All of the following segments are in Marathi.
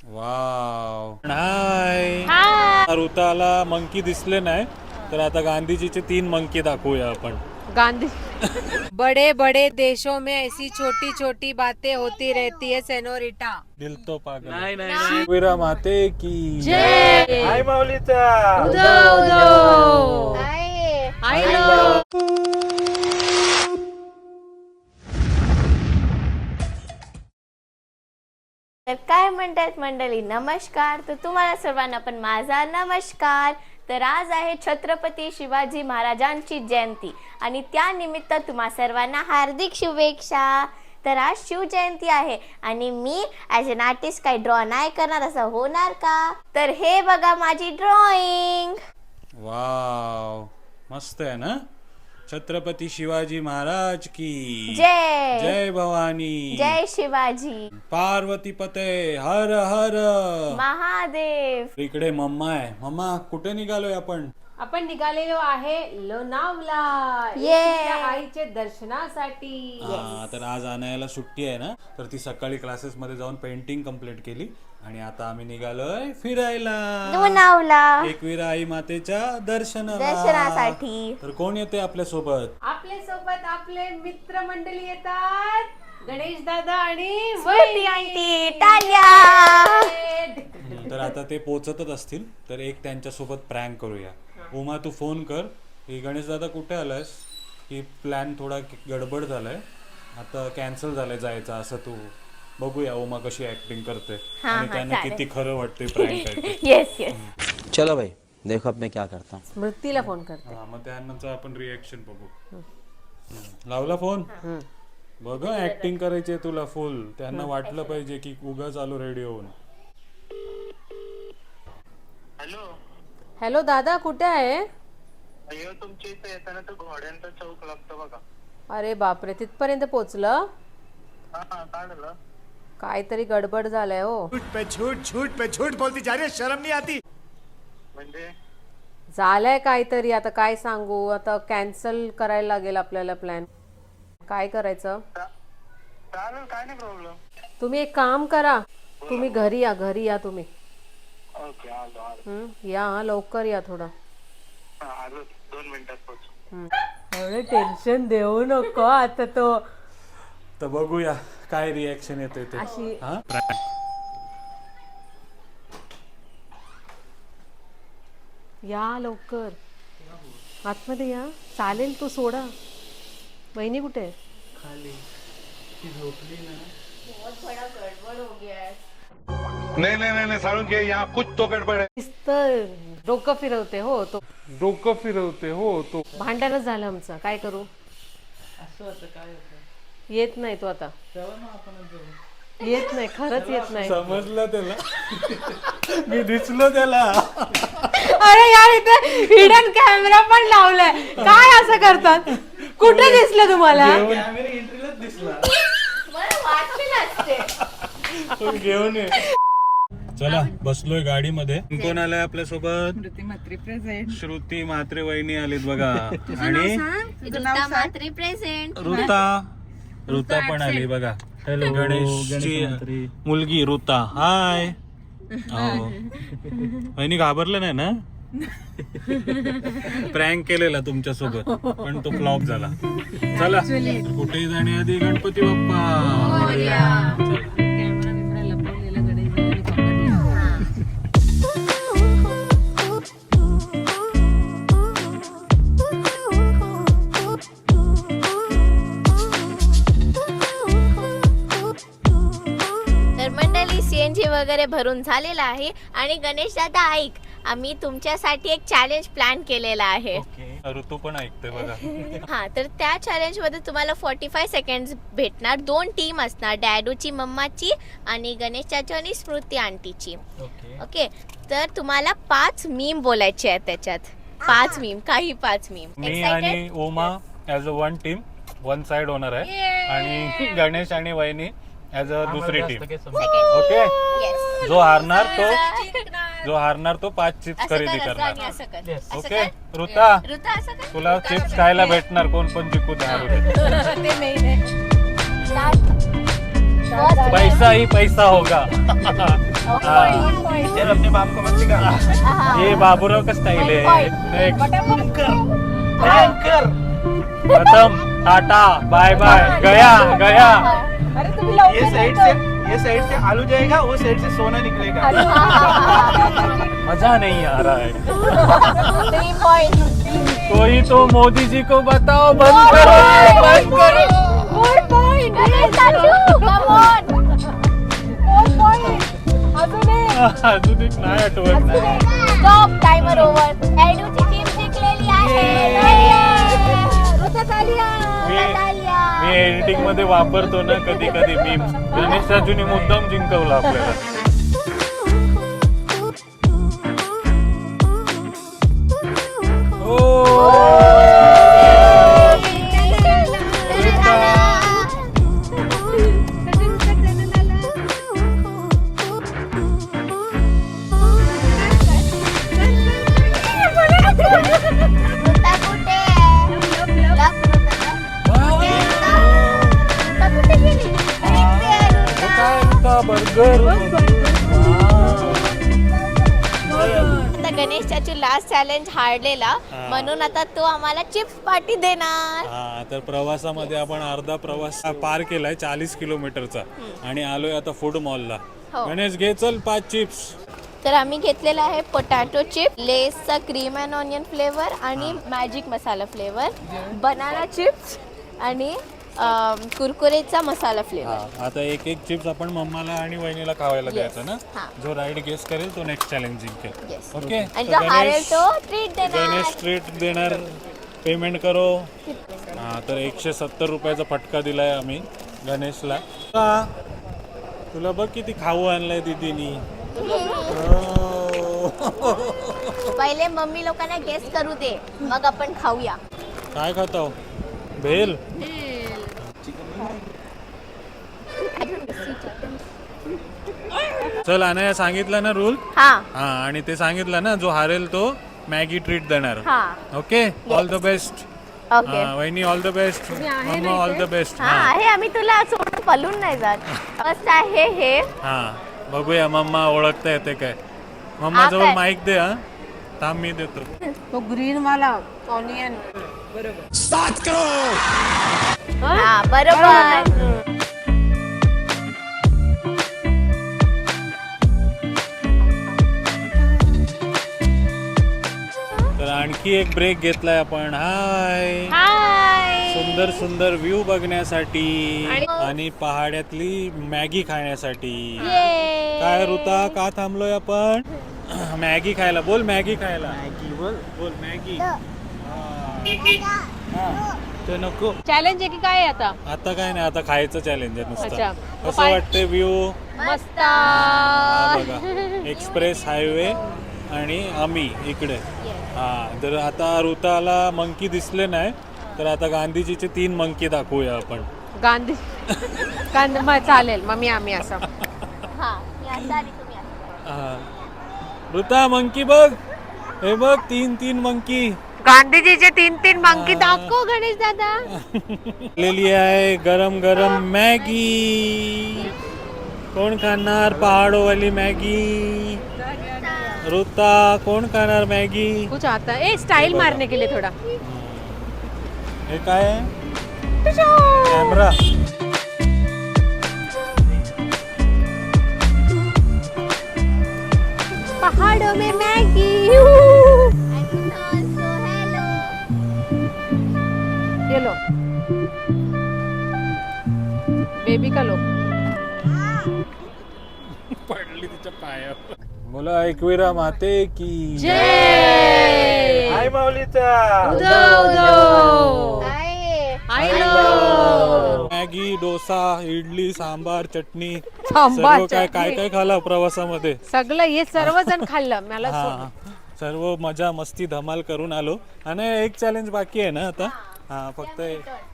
वाव. हाय. ऋताला मंकी दिसले नाही तर आता गांधीजीचे 3 मंकी दाखवूया आपण. गांधी बड़े बड़े देशों में ऐसी छोटी छोटी बातें होती रहती है सेनोरिटा. दिल तो पागल. नाही. वीरा माते की जय. हाय माऊलीचा. उदो उदो. हाय लो. तर काय म्हणतात मंडळी, नमस्कार. तर तुम्हाला सर्वांना पण माझा नमस्कार. तर आज आहे छत्रपती शिवाजी महाराजांची जयंती आणि त्यानिमित्त तुम्हा सर्वांना हार्दिक शुभेच्छा. तर आज शिवजयंती आहे आणि मी ॲज अन आर्टिस्ट काही ड्रॉ नाही करणार, असं होणार का? तर हे बघा माझी ड्रॉइंग. वाव, मस्त आहे ना. छत्रपती शिवाजी महाराज की जय. जय भवानी. जय शिवाजी. पार्वती पते हर हर महादेव. इकडे मम्मा आहे. मम्मा कुठे निघालोय आपण? आपण निघालेलो आहे लोणावला ये. आईचे दर्शनासाठी. हा, तर आज आणायला सुट्टी आहे ना, तर ती सकाळी क्लासेस मध्ये जाऊन पेंटिंग कंप्लीट केली आणि आता आम्ही निघालोय फिरायला लोणावला एकविरा आई मातेच्या दर्शनासाठी. तर कोण येते आपल्या सोबत? आपल्या सोबत आपले मित्र मंडळी येतात. गणेश दादा आणि स्मृती आंटी. टाळ्या. तर आता ते पोचतच असतील, तर एक त्यांच्या सोबत प्रँक करूया. उमा तू फोन कर की गणेश दादा कुठे आलायस, की प्लॅन थोडा गडबड झालाय, आता कॅन्सल झालाय जायचा, असं तू बघूया उमा कशी ऍक्टिंग करते आणि त्यांना किती खरं वाटते प्रँक आहे. Yes yes. चलो भाई देखो अब मैं क्या करता हूँ. स्मृतीला फोन करते. हा, मग त्यानंतर आपण रिएक्शन बघू. लावला फोन. बघ ऍक्टिंग करायची तुला फुल, त्यांना वाटलं पाहिजे की उगा चालू रेडी होऊन. हॅलो दादा, कुठे आहे? अय्यो, तुमच्या इथे येताना तो घोड्यांचा चौक लागतो बघा. अरे बापरे, तिथपर्यंत पोचलं. हा, काय झालं? काहीतरी गडबड झालंय हो. झूठ पे झूठ बोलती जा रही है, शर्म नहीं आती. म्हणजे झालंय काहीतरी, आता काय सांगू. आता कॅन्सल करायला लागेल आपल्याला प्लॅन. काय करायचं? चालेल, काय नाही प्रॉब्लेम. तुम्ही एक काम करा, तुम्ही घरी या तुम्ही. ओके, आलो. या हा, लवकर या थोडं. आलो 2 मिनिटात पोहोचू. एवढं टेन्शन देऊ नको आता. तो तर बघूया काय रिएक्शन येते ते. अशी हा, या लवकर आतमध्ये या. चालेल, तो सोडा. बहिणी कुठे आहे? नहीं सारुण के यहाँ कुछ तो गड़बड़ है. नुसतं डोकं फिरवते हो तो. भांडणच झालं आमचं, काय करू. येत नाही तो आता. येत नाही, खरंच येत नाही. समजलं त्याला. मी दिसलो त्याला. अरे यार, इथे हिडन कॅमेरा पण लावलाय. काय असं करतात? कुठे दिसलं तुम्हाला? घेऊन ये. चला, बसलोय गाडीमध्ये. कोण आलाय आपल्या सोबत? श्रुती म्हात्रे वहिनी आलीत बघा. आणि ऋता पण आली बघा. हॅलो. गणेशची मुलगी ऋता. हाय. वहिनी घाबरलं नाही ना? प्रँक केलेला तुमच्या सोबत, पण तो फ्लॉप झाला. चला, कुठेही जाण्याआधी गणपती बाप्पा. चला. सीएनजी वगैरे भरून झालेला आहे. आणि गणेश दादा ऐक, आम्ही तुमच्यासाठी एक चॅलेंज प्लॅन केलेला आहे. ऋतू पण ऐकते बघा. हा, तर त्या चॅलेंज मध्ये तुम्हाला 45 सेकंड भेटणार. 2 टीम असणार, डॅडूची, मम्माची आणि गणेश चाचू आणि स्मृती आंटीची. ओके, तर तुम्हाला 5 मीम बोलायचे आहेत त्याच्यात. 5 मीम, काही 5 मीम. मी आणि ओमा ऍज अ 1 टीम 1 साइड होणार आहे आणि गणेश आणि वहिनी ऍज अ दुसरी टीम. ओके, जो हारणार तो 5 चिप्स खरेदी करणार. ओके ऋता, तुला चिप्स खायला भेटणार, कोण पण जिंकू दे हारू दे. पैसा ही पैसा होगा. अपने बाप को मत सिखा. हे बाबूराव का स्टाईल आहे. नेक्स्ट प्रथम टाटा बाय बाय गया गया. ये साइड से आलू जाएगा, वो साइड से सोना निकलेगा. मजा नहीं आ रहा है. 3 पॉइंट. कोई तो मोदी जी को बताओ बंद करो बंद करो. 4 पॉइंट. Come on. 4 पॉइंट. अजून एक नाही आठवत नाही. स्टॉप. Timer over. एडूची टीम जिंकलेली आहे. मी एडिटिंग मध्ये वापरतो ना कधी कधी मीम्स. गणेश राजूने मुद्दाम जिंकवलं आपल्याला. बर्गर. आता गणेश चाचू लास्ट चॅलेंज हारलेला म्हणून आता तो आम्हाला चिप्स पार्टी देणार. हा तर प्रवासामध्ये आपण अर्धा प्रवास पार केलाय 40 किलोमीटरचा आणि आलोय आता फूड मॉलला. हो. गणेश घे चल 5 चिप्स. तर आम्ही घेतलेला आहे पोटॅटो चिप, लेसचा क्रीम अँड ऑनियन फ्लेवर आणि magic masala flavour, banana chips आणि कुरकुरेचा मसाला फ्लेवर. आता एक एक चिप्स आपण मम्माला आणि वहिनीला खावायला द्यायचं ना. हा. जो राईट गेस करेल तो नेक्स्ट चॅलेंज जिंकेल. Yes. ओके. आणि जो हारेल तो ट्रीट देणार. गणेश ट्रीट देणार. पेमेंट करो. हा तर 170 रुपयाचा फटका दिलाय आम्ही गणेशला. तुला बघ किती खाऊ आणलंय दीदीनी. पहिले मम्मी लोकांना गेस करू दे मग आपण खाऊया. काय खातो? भेल. चल अनया सांगितलं ना रूल. हा हा आणि ते सांगितलं ना जो हारेल तो मॅगी ट्रीट देणार. हा okay. All the best. Okay. वहिनी all the best. Mamma all the best. हा आहे. आम्ही तुला सोडून पलून नाही जात. मस्त आहे हे. हा बघूया मम्मा ओळखता येते काय. मम्मा हा जवळ काय? माईक दे. हा थांब मी देतो. तो ग्रीन वाला ऑनियन. हा बरोबर. तर आणखी एक ब्रेक घेतलाय आपण. हाय. हाय. सुंदर सुंदर व्ह्यू बघण्यासाठी आणि पहाड्यातली मॅगी खाण्यासाठी. काय ऋता का थांबलोय आपण? मॅगी खायला. बोल मॅगी खायला. मॅगी बोल. बोल मॅगी. ते नको. चॅलेंज आहे की काय आता? आता काय नाही, आता खायचं चॅलेंज आहे नुसतं. अच्छा. कसं वाटतंय व्ह्यू? मस्त. बघा एक्सप्रेस हायवे आणि आम्ही इकडे. हा तर आता ऋताला मंकी दिसले नाही तर आता गांधीजीचे 3 मंकी दाखवूया आपण. गांधी मग चालेल. मग आम्ही असं. हा मी आता आणि तुम्ही आता. हा. ऋता मंकी बघ. हे बघ 3 मंकी. गांधीजीचे 3 मंकी दाखव गणेश दादा. लेली आहे गरम गरम मॅगी. कोण खाणार पहाडो वाली मॅगी? ऋता कोण खाणार मॅगी? कुछ आता ए स्टाइल मारने के लिए थोड़ा. हे काय आहे? कॅमेरा. पहाड़ों में मैगी. ये लो बेबी का लो. पडली तिच्या पायावर. मुला एकविरा माते की जय. हाय माऊलीचा. मॅगी, डोसा, इडली, सांबार, चटणी, सांबार, सर्व काय काय चटणी. काय खाल्लं प्रवासामध्ये? सगळं हे सर्वजण खाल्लं. मला हा सर्व मजा मस्ती धमाल करून आलो. आणि एक चॅलेंज बाकी आहे ना आता. हा फक्त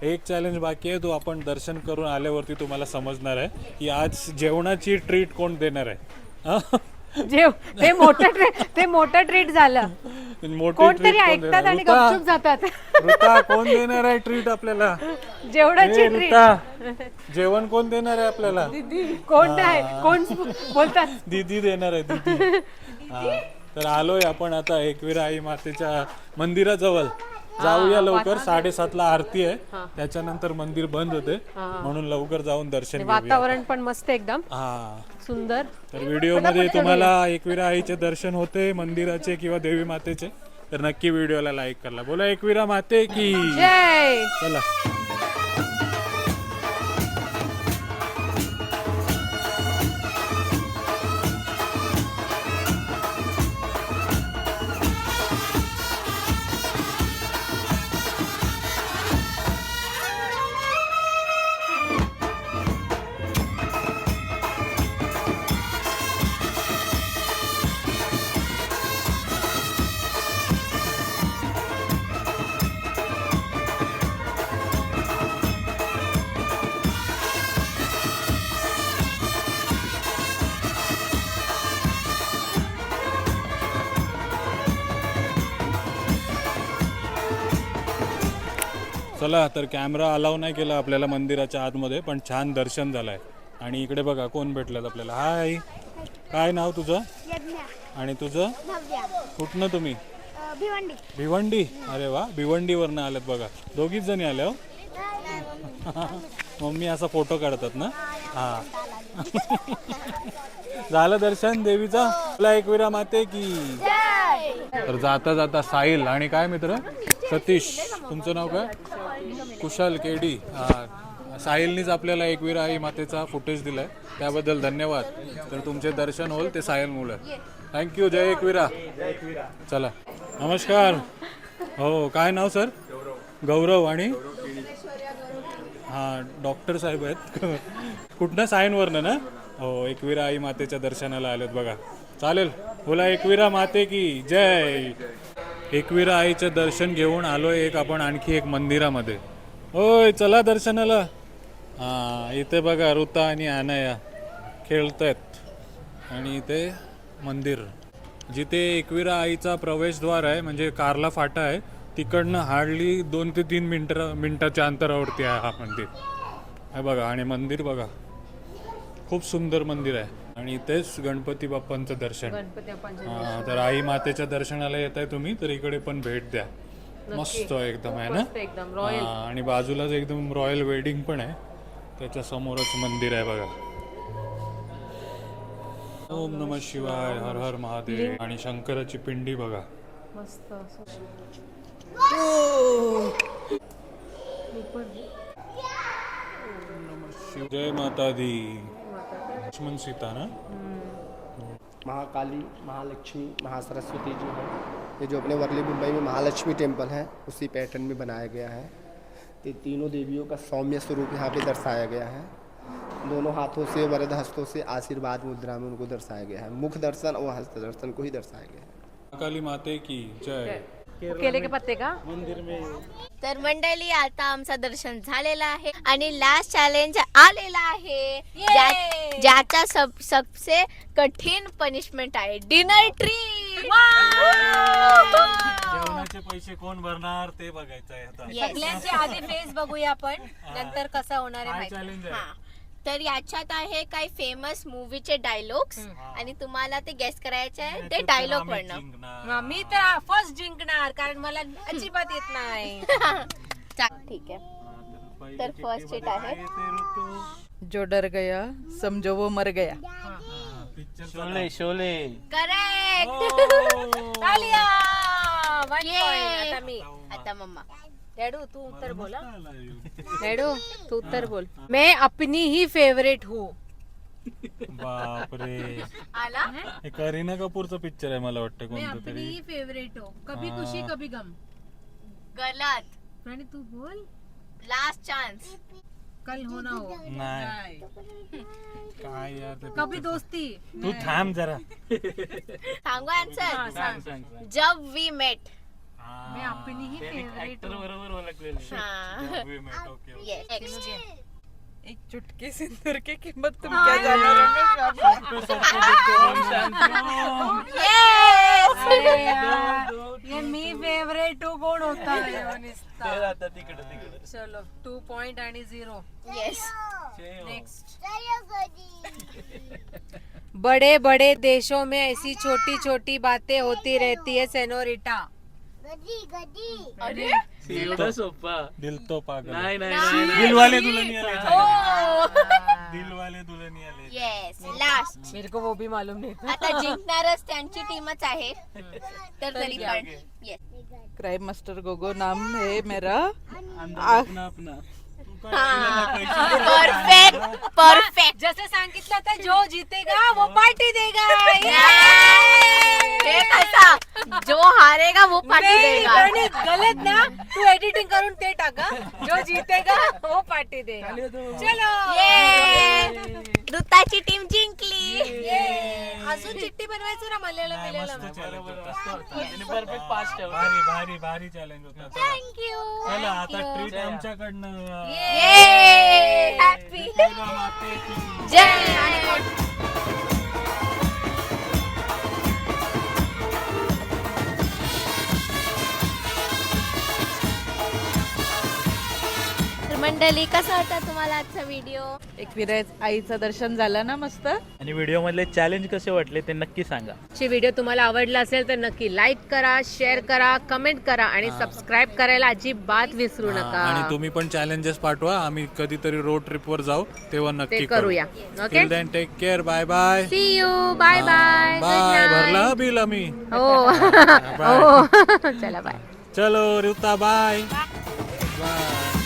एक चॅलेंज बाकी आहे. तो आपण दर्शन करून आल्यावरती तुम्हाला समजणार आहे की आज जेवणाची ट्रीट कोण देणार आहे. ते मोठं ट्रीट झालं. मोठी कोणतरी treat कोण ऐकतात देणार? आणि ऋता, गपचूप जातात. ऋता, कोण देणार आहे ट्रीट आपल्याला? जेवणाची ए, ट्रीट ऋता, जेवण कोण देणार आहे आपल्याला? कोण नाही कोण बोलतात. दीदी देणार आहे दीदी. हा, तर आलोय आपण आता एकविरा आई मातेच्या मंदिराजवळ. जाऊया लवकर, 7:30ला आरती आहे, त्याच्यानंतर मंदिर बंद होते, म्हणून लवकर जाऊन दर्शन घेऊया. वातावरण पण मस्त एकदम हा, सुंदर. तर व्हिडिओ मध्ये तुम्हाला एकविरा आईचे दर्शन होते मंदिराचे किंवा देवी मातेचे, तर नक्की व्हिडिओला लाईक करा. बोला एकविरा माते की जय. चला. चला, तर कॅमेरा अलाव नाही केला आपल्याला मंदिराच्या आतमध्ये, पण छान दर्शन झालंय. आणि इकडे बघा कोण भेटलं आपल्याला. हाय, काय नाव तुझं आणि तुझं? कुठनं तुम्ही? भिवंडी. अरे वा, भिवंडीवरनं आलेत बघा, दोघीच जणी आल्या हो. मम्मी असा फोटो काढतात ना. हा. झालं दर्शन देवीचा. तुला एकविरा माते की. तर जाता जाता साहिल आणि काय मित्र सतीश, तुमचं नाव काय? कुशाल केडी. साहिलनीच आपल्याला एकविरा आई मातेचा फुटेज दिलाय, त्याबद्दल धन्यवाद. तर तुमचे दर्शन होईल ते साहिल मुलं. थँक्यू. जय एकविरा. चला, नमस्कार. हो, काय नाव सर? गौरव. आणि हां, डॉक्टर साहेब आहेत. कुठनं? सायनवरनं ना. हो, एकविरा आई मातेच्या दर्शनाला आलेत बघा. चालेल, बोला एकविरा माते की जय. एकविरा आईचं दर्शन घेऊन आलोय एक आपण आणखी एक मंदिरामध्ये. होय, चला दर्शनाला. हां, इथे बघा ऋता आणि अनया खेळतायत. आणि इथे मंदिर, जिथे एकविरा आईचा प्रवेशद्वार आहे, म्हणजे कारला फाटा आहे, तिकडनं हार्डली 2 ते 3 मिनिटाच्या अंतरावरती आहे हा मंदिर. हे बघा, आणि मंदिर बघा, खूप सुंदर मंदिर आहे. आणि इथेच गणपती बाप्पांचं दर्शन. तर आई मातेच्या दर्शनाला येत आहे तुम्ही, तर इकडे पण भेट द्या. मस्त एकदम आहे ना. आणि बाजूलाच एकदम रॉयल वेडिंग पण आहे, त्याच्या समोरच मंदिर आहे बघा. ओम नमः शिवाय, हर हर महादेव. आणि शंकराची पिंडी बघा. मस्त. जय माता दी. लक्ष्मण सीता ना. महाकाली, महालक्ष्मी, महासरस्वती जी हैं. ये जो अपने वर्ली मुंबई में महालक्ष्मी टेम्पल है, उसी पैटर्न में बनाया गया है. ये तीनों देवियों का सौम्य स्वरूप यहाँ पे दर्शाया गया है. दोनों हाथों से वरद हस्तों से आशीर्वाद मुद्रा में उनको दर्शाया गया है. मुख दर्शन और हस्त दर्शन को ही दर्शाया गया है. महाकाली माते की जय. केले के पत्ते का? तर मंडळी, आता आमचं दर्शन झालेलं आहे आणि लास्ट चॅलेंज आलेला आहे, ज्याचा सबसे कठीण पनिशमेंट आहे डिनर ट्री. जेवणाचे पैसे कोण भरणार ते बघायचं आहे आता. सगळ्यांचे आधी फेस बघूया आपण, नंतर कसं होणार आहे चॅलेंज आहे. हा, तर याच्यात आहे काही फेमस मूवीचे डायलॉग्स आणि तुम्हाला ते गेस करायचे आहे ते डायलॉग म्हणणं. मी तर फर्स्ट जिंकणार, कारण मला अजिबात येत नाही. ठीक आहे, तर फर्स्ट सीट आहे. जो डर गया समझो वो मर गया. शोले शोले. करेक्ट. तालिया. आता मी. आता मम्मा. डैडू तू उत्तर बोला. डैडू तू उत्तर बोल. मैं अपनी ही फेवरेट हूँ. बापरे, आला. हे करीना कपूरचं पिक्चर आहे मला वाटतं मैं कोणतं अपनी तरी. ही फेवरेट हो. कभी खुशी कभी गम. गलत. आणि तू बोल. Last chance. कल होना हो. नाही, काय यार ते कभी picture. दोस्ती. तू थांब जरा. सांगू आन्सर. सांग, सांग. जब वी मेट. मैं अपनी ही फेवरेट हूँ. बरोबर ओळखलेलं. हाँ. Jab we met, okay, okay. Yes. एक चुटकी सिंदूर की कीमत तुम क्या जानो ये मी फेवरेट कोण होता है चलो 2 पॉइंट आणि 0 येस नेक्स्ट बड़े बड़े देशों में ऐसी छोटी छोटी बातें होती रहती है सेनोरिटा अरे एवढा सोपा दिल तो पागल नाही नाही नाही दिलवाले दुल्हनिया ले दिलवाले दुल्हनिया ले येस लास्ट मेरे को वो भी मालूम नहीं था आता जिंकणारच त्यांची टीमच आहे तर तरी पण येस क्राइम मास्टर गोगो नाम है मेरा अपना अपना परफेक्ट परफेक्ट जसं सांगितलं तर जो जीतेगा वो पार्टी देगा हे कसा जो हारेगा वो पार्टी देगा गणित गलत ना तू एडिटिंग करून ते टाका जो जीतेगा वो पार्टी देगा चलो ये ऋताची टीम जिंकली अजून चिठ्ठी बनवायचं ना मल्याळम परफेक्ट पास ठेव भारी भारी भारी चॅलेंज होता थँक्यू चला आता ट्रीट आमच्याकडनं ये हॅपी जय आणि मंडळी कसा होता तुम्हाला आजचा व्हिडिओ एकविरा आईचं दर्शन झालं ना मस्त आणि व्हिडिओ मधले चॅलेंज कसे वाटले ते नक्की सांगा व्हिडिओ तुम्हाला आवडला असेल तर नक्की लाईक करा शेअर करा कमेंट करा आणि सबस्क्राईब करायला अजिबात विसरू नका आणि तुम्ही पण चॅलेंजेस पाठवा आम्ही कधीतरी रोड ट्रिप वर जाऊ तेव्हा नक्की ते करूया. Okay till then take care bye bye see you bye bye bye भरला बिल आम्ही हो हो चला बाय चलो ऋता बाय बाय